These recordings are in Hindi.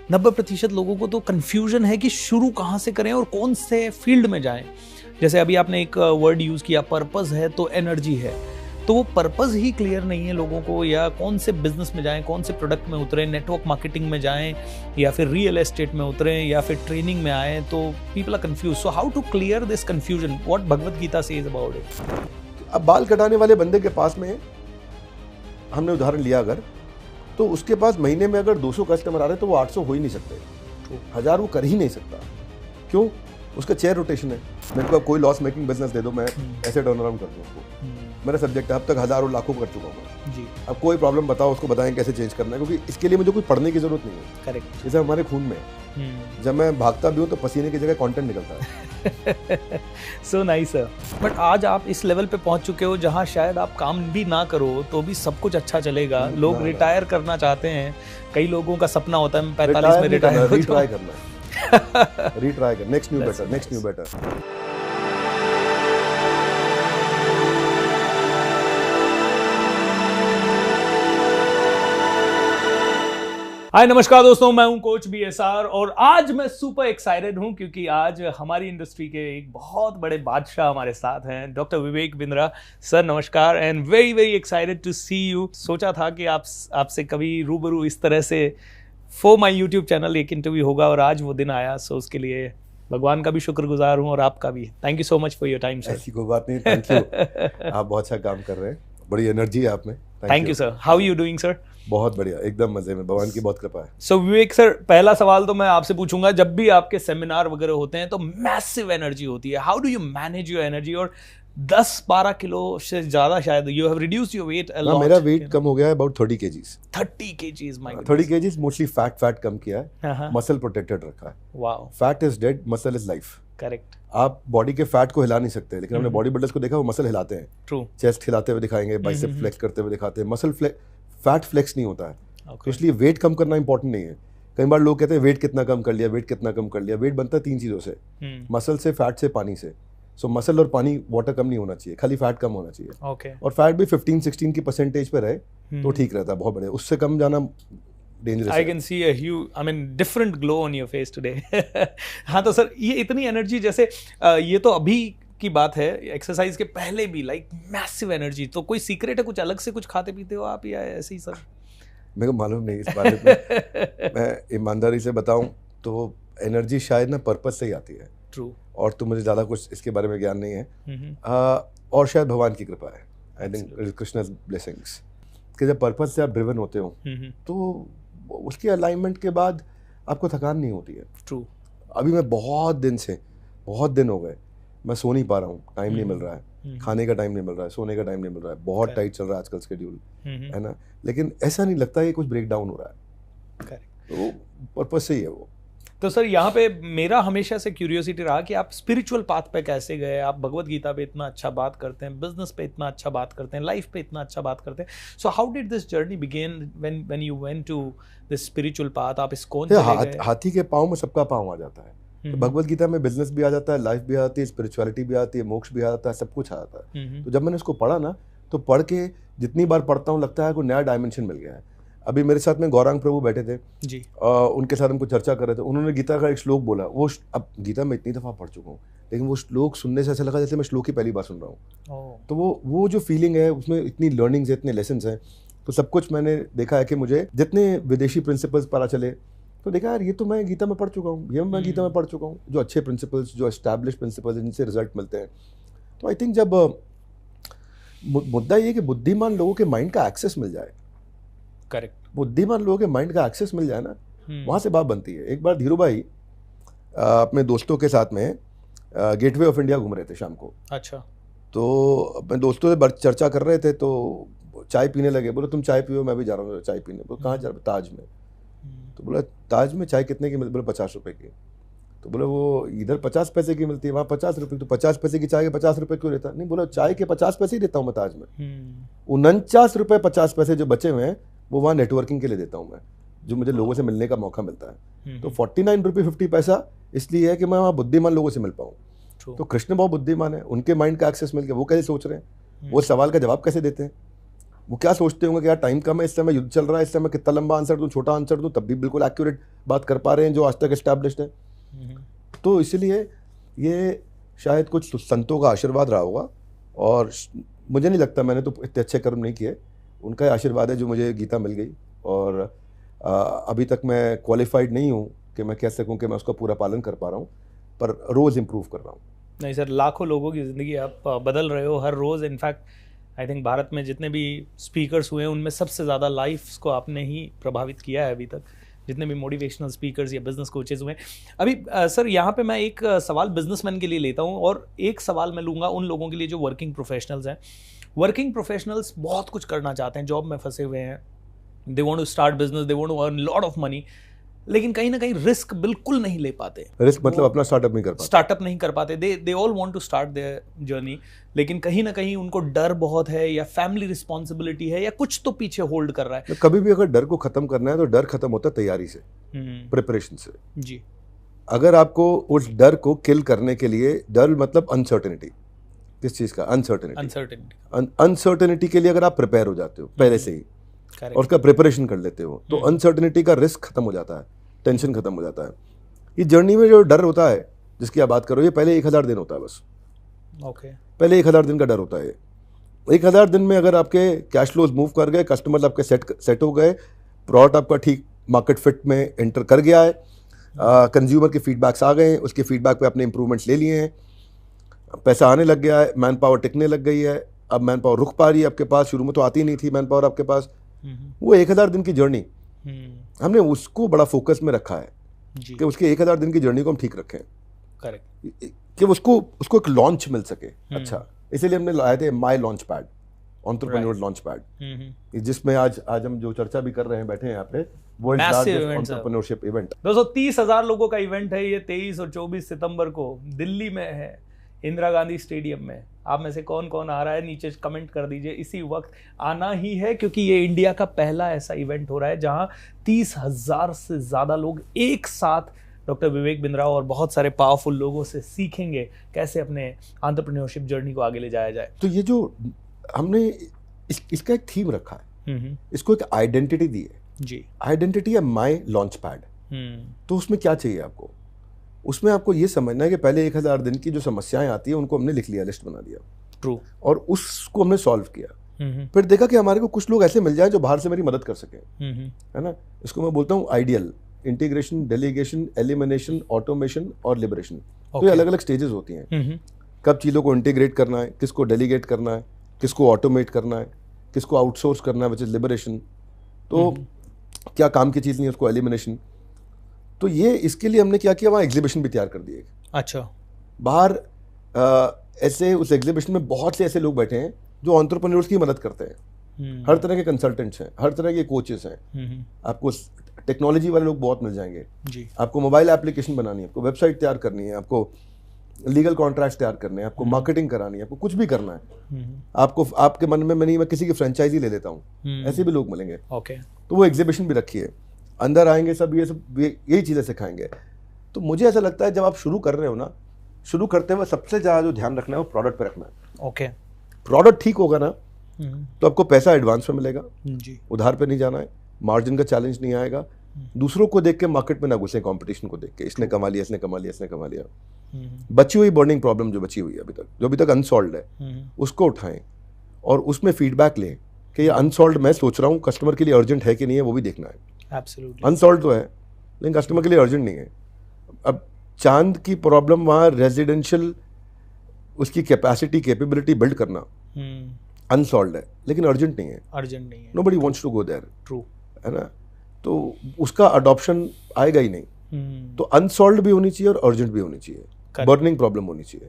90% लोगों को तो कंफ्यूजन है कि शुरू कहाँ से करें और कौन से फील्ड में जाएं। जैसे अभी आपने एक वर्ड यूज किया, पर्पस है तो एनर्जी है, तो वो पर्पस ही क्लियर नहीं है लोगों को, या कौन से बिजनेस में जाएं, कौन से प्रोडक्ट में उतरें, नेटवर्क मार्केटिंग में जाएं या फिर रियल एस्टेट में उतरें या फिर ट्रेनिंग में आए, तो people are confuse. So how to clear this confusion, what Bhagavad Gita says about it? अब बाल कटाने वाले बंदे के पास में हमने उदाहरण लिया अगर, तो उसके पास महीने में अगर 200 कस्टमर आ रहे हैं तो वो 800 हो ही नहीं सकते, 1000 वो कर ही नहीं सकता। क्यों? उसका चेयर रोटेशन है। मेरे को कोई लॉस मेकिंग बिजनेस दे दो, मैं ऐसे टर्न अराउंड कर दूँ उसको। मेरा सब्जेक्ट है, अब तक हजारों लाखों कर चुका हूँ जी। अब कोई प्रॉब्लम बताओ, उसको बताएं कैसे चेंज करना है, क्योंकि इसके लिए मुझे कुछ पढ़ने की जरूरत नहीं है। करेक्ट। जैसे हमारे खून में जब मैं भागता भी हूँ तो पसीने की जगह कंटेंट निकलता है। So nice sir. बट आज आप इस लेवल पे पहुंच चुके हो जहां शायद आप काम भी ना करो तो भी सब कुछ अच्छा चलेगा। लोग रिटायर करना चाहते हैं, कई लोगों का सपना होता है 45 में रिटायर हो। रिट्राई करना है, रिट्राई कर, next new better, next new better. Hi नमस्कार दोस्तों, मैं हूं कोच BSR और आज मैं सुपर एक्साइटेड हूं क्योंकि आज हमारी इंडस्ट्री के एक बहुत बड़े बादशाह हमारे साथ हैं, डॉक्टर विवेक बिंद्रा। सर नमस्कार and very very excited to see you. सोचा था कि आपसे कभी रूबरू इस तरह से फॉर माय यूट्यूब चैनल एक इंटरव्यू होगा और आज वो दिन आया। सो उसके लिए भगवान का भी शुक्रगुजार हूँ और आपका भी। Thank you so much for your time sir. ऐसी कोई बात नहीं, थैंक यू। आप बहुत अच्छा काम कर रहे हैं, बड़ी एनर्जी है आप में। Thank you sir. How you doing sir? बहुत बढ़िया, एकदम मजे में, भगवान की बहुत कृपा है। सो विवेक सर, पहला सवाल तो मैं आपसे पूछूंगा, जब भी आपके सेमिनार वगैरह होते हैं तो मैसिव एनर्जी होती है, how do you manage your energy? और 10-12 किलो से ज्यादा शायद you have reduced your weight a lot. मेरा वेट कम हो गया है, about 30 kgs। 30 kgs, my god. 30 kgs mostly fat कम किया है, मसल प्रोटेक्टेड रखा है। Wow. Fat is dead, muscle is life. Correct. आप बॉडी के फैट को हिला नहीं सकते, लेकिन हमने बॉडी बिल्डर्स को देखा, वो मसल हिलाते हैं। ट्रू। चेस्ट हिलाते हुए दिखाएंगे, बाइसेप फ्लेक्स करते हुए दिखाते हैं, मसल फैट फ्लेक्स नहीं होता है। तो इसलिए वेट कम करना इंपॉर्टेंट नहीं है। कई बार लोग कहते हैं वेट कितना कम कर लिया, वेट कितना कम कर लिया। वेट बनता है 3 चीजों से, मसल से, फैट से, पानी से। सो मसल और पानी, वाटर कम नहीं होना चाहिए, खाली फैट कम होना चाहिए। और फैट भी 15-16 की परसेंटेज पे रहे तो ठीक रहता है, बहुत बढ़िया। उससे कम जाना डेंजरस है। I can see a huge, I mean, different glow on your face today. हाँ तो सर, ये इतनी एनर्जी, जैसे ये तो अभी की बात है, एक्सरसाइज के पहले भी लाइक मैसिव एनर्जी, तो कोई सीक्रेट है? कुछ अलग से कुछ खाते पीते हो आप या ऐसे ही सर? मेरे को मालूम नहीं इस बारे में। मैं ईमानदारी से बताऊं तो एनर्जी शायद ना पर्पस से ही आती है। ट्रू। और तो मुझे ज़्यादा कुछ इसके बारे में ज्ञान नहीं है। और शायद भगवान की कृपा है, आई थिंक कृष्णा's ब्लेसिंग्स, कि जब पर्पस से आप ड्रिवन होते हो तो उसके अलाइनमेंट के बाद आपको थकान नहीं होती है। ट्रू। अभी मैं बहुत दिन हो गए मैं सो नहीं पा रहा हूँ, टाइम नहीं मिल रहा है, खाने का टाइम नहीं मिल रहा है, सोने का टाइम नहीं मिल रहा है, बहुत टाइट चल रहा है आजकल शेड्यूल, है ना। लेकिन ऐसा नहीं लगता है कि कुछ ब्रेक डाउन हो रहा है। करेक्ट। तो पर्पस से ही है वो। तो सर यहाँ पे मेरा हमेशा से क्यूरियोसिटी रहा कि आप स्पिरिचुअल पाथ पे कैसे गए? आप भगवत गीता पे इतना अच्छा बात करते हैं, बिजनेस पे इतना अच्छा बात करते हैं, लाइफ पे इतना अच्छा बात करते हैं। So how did this journey begin when you went to this spiritual path? आप इस्कॉन चले गए? हाथी के पाँव में सबका पाँव आ जाता है। तो भगवत गीता में बिजनेस भी आ जाता है, लाइफ भी आती है, स्पिरिचुअलिटी भी आती है, मोक्ष भी आ जाता है, सब कुछ आ जाता है। तो जब मैंने इसको पढ़ा ना, तो पढ़ के जितनी बार पढ़ता हूँ लगता है कोई नया डायमेंशन मिल गया है। अभी मेरे साथ में गौरांग प्रभु बैठे थे जी, उनके साथ हमको चर्चा कर रहे थे। उन्होंने गीता का एक श्लोक बोला, वो अब गीता में इतनी दफ़ा पढ़ चुका हूँ, लेकिन वो श्लोक सुनने से ऐसा लगा जैसे मैं श्लोक ही पहली बार सुन रहा हूँ। तो वो जो फीलिंग है, उसमें इतनी लर्निंग्स है, इतने लेसन्स हैं। तो सब कुछ मैंने देखा है कि मुझे जितने विदेशी प्रिंसिपल्स पता चले, तो देखा यार ये तो मैं गीता में पढ़ चुका हूँ, ये मैं गीता में पढ़ चुका हूँ, जो अच्छे प्रिंसिपल्स, जो एस्टैब्लिश प्रिंसिपल्स, जिनसे रिजल्ट मिलते हैं। तो आई थिंक जब मुद्दा ये कि बुद्धिमान लोगों के माइंड का एक्सेस मिल जाए, करेक्ट, बुद्धिमान लोगों के माइंड का एक्सेस मिल जाए ना, वहाँ से बात बनती है। एक बार धीरू भाई अपने दोस्तों के साथ में गेटवे ऑफ इंडिया घूम रहे थे शाम को। अच्छा। तो अपने दोस्तों से चर्चा कर रहे थे, तो चाय पीने लगे। बोले तुम चाय पियो, मैं भी जा रहा हूँ चाय पीने। बोले कहाँ जा रहे? ताज में। तो बोला ताज में चाय कितने की मिलती? बोले 50 रुपए की। तो बोले वो इधर 50 पैसे की मिलती है, वहाँ 50 रुपये। तो 50 पैसे की चाय के 50 रुपये क्यों लेता? नहीं, बोला चाय के 50 पैसे ही देता हूँ मैं ताज में। 49 रुपये 50 पैसे जो बचे हुए हैं वो वहाँ नेटवर्किंग के लिए देता हूँ मैं, जो मुझे लोगों से मिलने का मौका मिलता है। तो 49 रुपये 50 पैसा इसलिए है कि मैं वहाँ बुद्धिमान लोगों से मिल पाऊँ। तो कृष्ण बहुत बुद्धिमान है, उनके माइंड का एक्सेस मिल गया। वो कैसे सोच रहे हैं, वो सवाल का जवाब कैसे देते हैं, वो क्या सोचते होंगे कि यार टाइम कम है, इस समय युद्ध चल रहा है, इस समय कितना लंबा आंसर दूं, छोटा आंसर दूं, तब भी बिल्कुल एक्यूरेट बात कर पा रहे हैं जो आज तक एस्टैब्लिश्ड है। तो इसलिए ये शायद कुछ संतों का आशीर्वाद रहा होगा, और मुझे नहीं लगता, मैंने तो इतने अच्छे कर्म नहीं किए, उनका आशीर्वाद है जो मुझे गीता मिल गई। और अभी तक मैं क्वालिफाइड नहीं हूँ कि मैं कह सकूँ कि मैं उसका पूरा पालन कर पा रहा हूँ, पर रोज़ इम्प्रूव कर रहा हूँ। नहीं सर, लाखों लोगों की ज़िंदगी आप बदल रहे हो हर रोज़। इनफैक्ट आई थिंक भारत में जितने भी स्पीकर्स हुए हैं उनमें सबसे ज़्यादा लाइफ्स को आपने ही प्रभावित किया है अभी तक, जितने भी मोटिवेशनल स्पीकर्स या बिजनेस कोचेज हुए। अभी सर यहाँ पे मैं एक सवाल बिजनेसमैन के लिए लेता हूँ, और एक सवाल मैं लूँगा उन लोगों के लिए जो वर्किंग प्रोफेशनल्स हैं। वर्किंग प्रोफेशनल्स बहुत कुछ करना चाहते हैं, जॉब में फंसे हुए हैं, they want to start business, they want to earn lot of money, लेकिन कहीं ना कहीं रिस्क बिल्कुल नहीं ले पाते। रिस्क मतलब अपना स्टार्टअप नहीं कर पाते। They all want to start their journey, लेकिन कहीं ना कहीं उनको डर बहुत है, या फैमिली रिस्पॉन्सिबिलिटी है, या कुछ तो पीछे होल्ड कर रहा है। कभी भी अगर डर को खत्म करना है तो डर खत्म होता है तैयारी से, प्रिपरेशन से। जी। अगर आपको उस डर को किल करने के लिए, डर मतलब अनसर्टेनिटी, किस चीज का? अनसर्टेनिटी के लिए अगर आप प्रिपेयर हो जाते हो पहले से ही और उसका प्रिपरेशन कर लेते हो, तो अनसर्टेनिटी का रिस्क खत्म हो जाता है, टेंशन खत्म हो जाता है। ये जर्नी में जो डर होता है जिसकी आप बात करो, ये पहले 1000 दिन होता है बस। पहले 1000 दिन का डर होता है। 1000 दिन में अगर आपके कैश फ्लोज मूव कर गए, कस्टमर्स आपके सेट हो गए, प्रोडक्ट आपका ठीक मार्केट फिट में एंटर कर गया है, कंज्यूमर के फीडबैक्स आ गए हैं, उसके फीडबैक पे आपने इंप्रूवमेंट्स ले लिए हैं, पैसा आने लग गया है, मैन पावर टिकने लग गई है, अब मैन पावर रुक पा रही है आपके पास, शुरू में तो आती नहीं थी मैन पावर आपके पास। वो 1000 दिन की जर्नी हमने उसको बड़ा फोकस में रखा है कि उसके 1000 दिन की जर्नी को हम ठीक रखें, करेक्ट, कि उसको एक लॉन्च मिल सके। अच्छा, इसीलिए हमने लाए थे my launchpad, entrepreneur launchpad, जिसमें आज हम जो चर्चा भी कर रहे हैं, बैठे हैं यहाँ पे, वर्ल्ड लार्जेस्ट एंटरप्रेन्योरशिप इवेंट। दोस्तों 30,000 लोगों का इवेंट है ये, 23 और 24 सितंबर को दिल्ली में है, इंदिरा गांधी स्टेडियम में। आप में से कौन कौन आ रहा है नीचे कमेंट कर दीजिए। इसी वक्त आना ही है, क्योंकि ये इंडिया का पहला ऐसा इवेंट हो रहा है जहां 30,000 से ज़्यादा लोग एक साथ डॉक्टर विवेक बिंद्रा और बहुत सारे पावरफुल लोगों से सीखेंगे कैसे अपने एंटरप्रेन्योरशिप जर्नी को आगे ले जाया जाए। तो ये जो हमने इसका एक थीम रखा है, इसको एक आइडेंटिटी दी है जी। आइडेंटिटी है माई लॉन्च पैड। तो उसमें क्या चाहिए आपको? उसमें आपको ये समझना है कि पहले 1000 दिन की जो समस्याएं आती है उनको हमने लिख लिया, लिस्ट बना दिया, ट्रू, और उसको हमने सॉल्व किया। फिर देखा कि हमारे को कुछ लोग ऐसे मिल जाए जो बाहर से मेरी मदद कर सके, है ना। इसको मैं बोलता हूँ ideal, integration, delegation, elimination, automation और लिबरेशन। तो ये अलग अलग स्टेजेस होती हैं, कब चीज़ों को इंटीग्रेट करना है, किसको डेलीगेट करना है, किसको ऑटोमेट करना है, किसको आउटसोर्स करना है, विच इज लिबरेशन। तो क्या काम की चीज़ नहीं है उसको एलिमिनेशन। तो ये इसके लिए हमने क्या किया, वहाँ एग्जीबिशन भी तैयार कर दिए। अच्छा, बाहर ऐसे उस एग्जीबिशन में बहुत से ऐसे लोग बैठे हैं जो एंटरप्रेन्योर्स की मदद करते हैं। हर तरह के कंसल्टेंट्स हैं, हर तरह के कोचेस हैं। आपको टेक्नोलॉजी वाले लोग बहुत मिल जाएंगे जी। आपको मोबाइल एप्लीकेशन बनानी है, आपको वेबसाइट तैयार करनी है, आपको लीगल कॉन्ट्रैक्ट्स तैयार करने हैं, आपको मार्केटिंग करानी है, आपको कुछ भी करना है, आपको आपके मन में मैं किसी की फ्रेंचाइजी ले लेता हूँ, ऐसे भी लोग मिलेंगे। ओके, तो वो एग्जीबिशन भी रखी है, अंदर आएंगे सब यही चीज़ें सिखाएंगे। तो मुझे ऐसा लगता है जब आप शुरू कर रहे हो ना, शुरू करते हुए सबसे ज़्यादा जो ध्यान रखना है वो प्रोडक्ट पे रखना है। ओके, प्रोडक्ट ठीक होगा ना तो आपको पैसा एडवांस में मिलेगा जी, उधार पे नहीं जाना है, मार्जिन का चैलेंज नहीं आएगा, दूसरों को देख के मार्केट में ना घुसे, कंपटीशन को देख के इसने कमा लिया, इसने कमा लिया, इसने कमा लिया। बची हुई बर्निंग प्रॉब्लम जो बची हुई है जो अभी तक अनसॉल्व्ड है, उसको उठाएं और उसमें फीडबैक लें कि ये अनसॉल्व्ड मैं सोच रहा हूँ, कस्टमर के लिए अर्जेंट है कि नहीं है वो भी देखना है। एब्सोल्युटली, अनसॉल्व्ड तो है लेकिन कस्टमर के लिए अर्जेंट नहीं है। अब चांद की प्रॉब्लम वहाँ रेजिडेंशियल उसकी कैपेसिटी कैपेबिलिटी बिल्ड करना अनसॉल्व्ड है लेकिन अर्जेंट नहीं है। Nobody wants to go there, true, है ना। तो उसका अडॉप्शन आएगा ही नहीं। तो अनसॉल्व्ड भी होनी चाहिए और अर्जेंट भी होनी चाहिए, बर्निंग प्रॉब्लम होनी चाहिए।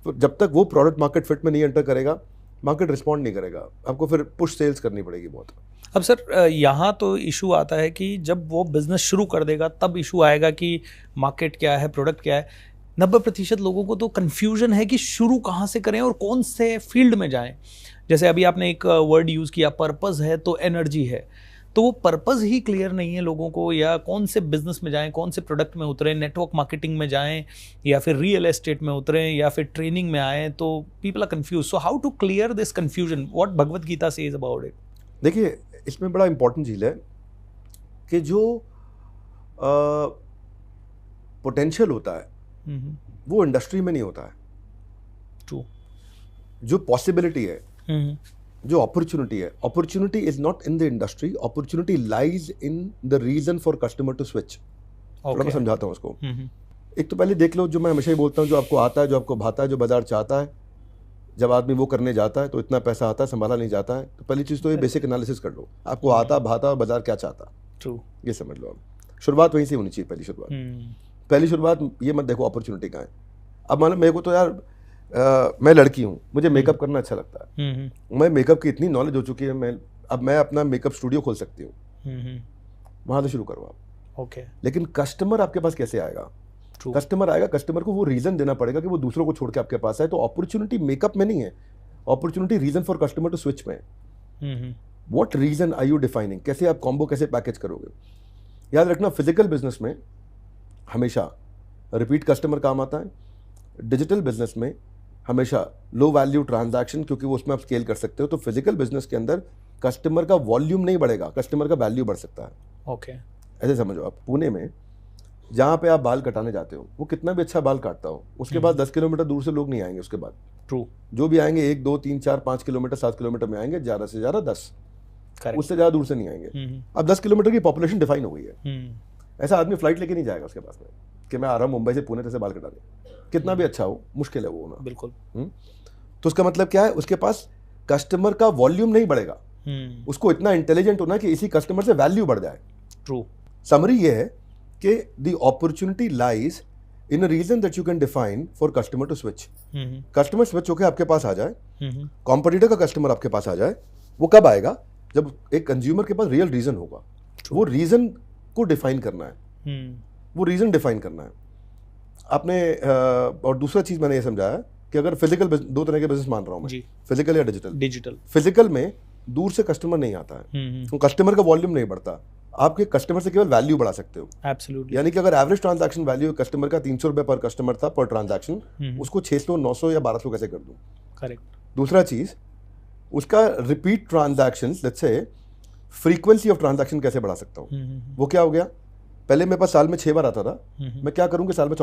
तो जब तक वो प्रोडक्ट मार्केट फिट में नहीं एंटर करेगा, मार्केट रिस्पॉन्ड नहीं करेगा, आपको फिर पुश सेल्स करनी पड़ेगी बहुत। अब सर यहाँ तो इशू आता है कि जब वो बिजनेस शुरू कर देगा तब इशू आएगा कि मार्केट क्या है, प्रोडक्ट क्या है। 90% लोगों को तो कन्फ्यूजन है कि शुरू कहाँ से करें और कौन से फील्ड में जाएं। जैसे अभी आपने एक वर्ड यूज़ किया, पर्पस है तो एनर्जी है, तो वो पर्पस ही क्लियर नहीं है लोगों को, या कौन से बिजनेस में जाएं, कौन से प्रोडक्ट में उतरें, नेटवर्क मार्केटिंग में जाएं या फिर रियल एस्टेट में उतरें या फिर ट्रेनिंग में आएँ, तो people are confuse. So how to clear this confusion, what Bhagavad Gita says about it? देखिए, इसमें बड़ा इंपॉर्टेंट चीज़ है कि जो पोटेंशियल होता है वो इंडस्ट्री में नहीं होता है। ट्रू। जो पॉसिबिलिटी है, जो अपॉर्चुनिटी है, opportunity is not in the industry, opportunity lies in the reason for customer to switch. थोड़ा मैं समझाता हूँ उसको। एक तो पहले देख लो, जो मैं हमेशा ही बोलता हूँ, जो आपको आता है, जो आपको भाता है, जो बाजार चाहता है, जब आदमी वो करने जाता है तो इतना पैसा आता है, संभाला नहीं जाता है। तो पहली चीज़ तो ये बेसिक एनालिसिस कर लो, आपको आता, भाता और बाजार क्या चाहता। ट्रू। ये समझ लो आप। शुरुआत वहीं से होनी चाहिए। पहली शुरुआत ये मत देखो अपॉर्चुनिटी कहाँ है। अब मान लो मेरे को तो यार मैं लड़की हूँ, मुझे मेकअप करना अच्छा लगता है, मैं मेकअप की इतनी नॉलेज हो चुकी है, मैं अपना मेकअप स्टूडियो खोल सकती हूँ, वहाँ से शुरू करो आप। ओके। लेकिन कस्टमर आपके पास कैसे आएगा? कस्टमर आएगा, कस्टमर को वो रीजन देना पड़ेगा कि वो दूसरों को छोड़ के आपके पास आए। तो अपॉर्चुनिटी मेकअप में नहीं है, opportunity reason for customer to switch में। What reason are you defining? कैसे आप कॉम्बो कैसे पैकेज करोगे? याद रखना, फिजिकल बिजनेस में हमेशा रिपीट कस्टमर काम आता है, डिजिटल बिजनेस में हमेशा लो वैल्यू ट्रांजैक्शन, क्योंकि वो उसमें आप स्केल कर सकते हो। तो फिजिकल बिजनेस के अंदर कस्टमर का वॉल्यूम नहीं बढ़ेगा, कस्टमर का वैल्यू बढ़ सकता है। ओके। ऐसे समझो आप, पुणे में जहाँ पे आप बाल कटाने जाते हो, वो कितना भी अच्छा बाल काटता हो, उसके बाद 10 किलोमीटर दूर से लोग नहीं आएंगे उसके बाद। ट्रू। जो भी आएंगे 1, 2, 3, 4, 5 किलोमीटर, 7 किलोमीटर में आएंगे, ज़्यादा से ज़्यादा 10, उससे ज़्यादा दूर से नहीं आएंगे। अब 10 किलोमीटर की पॉपुलेशन डिफाइन हो गई है। ऐसा आदमी फ्लाइट लेके नहीं जाएगा उसके पास में कि मैं आ रहा हूँ मुंबई से पुणे तक से बाल कटाने। कितना भी अच्छा हो, मुश्किल है वो होना। बिल्कुल। तो उसका मतलब क्या है? उसके पास कस्टमर का वॉल्यूम नहीं बढ़ेगा, उसको इतना इंटेलिजेंट होना कि इसी कस्टमर से वैल्यू बढ़ जाए। ट्रू। समरी ये है कि the opportunity lies in a reason that you can define for customer to switch. Customer switch होकर आपके पास आ जाए, कॉम्पिटिटर का कस्टमर आपके पास आ जाए। वो कब आएगा? जब एक कंज्यूमर के पास रियल रीजन होगा। वो रीजन को डिफाइन करना है, वो रीजन डिफाइन करना है आपने। और दूसरा चीज मैंने ये समझाया कि अगर फिजिकल, दो तरह के बिजनेस मान रहा हूं मैं, फिजिकल या डिजिटल। फिजिकल में दूर से कस्टमर नहीं आता है, तो कस्टमर का वॉल्यूम नहीं बढ़ता। आपके कस्टमर से केवल वैल्यू बढ़ा सकते हो। एब्सोल्युटली। यानी कि अगर एवरेज ट्रांजैक्शन वैल्यू कस्टमर का 300 रुपए पर कस्टमर था पर ट्रांजैक्शन, उसको 600, 900 या 1200 कैसे कर दूं? करेक्ट। दूसरा चीज, उसका repeat transaction, let's say frequency of transaction कैसे बढ़ा सकता हूँ? वो क्या हो गया? पहले मेरे पास साल में 6 बार आता था, मैं क्या करूँ कि साल में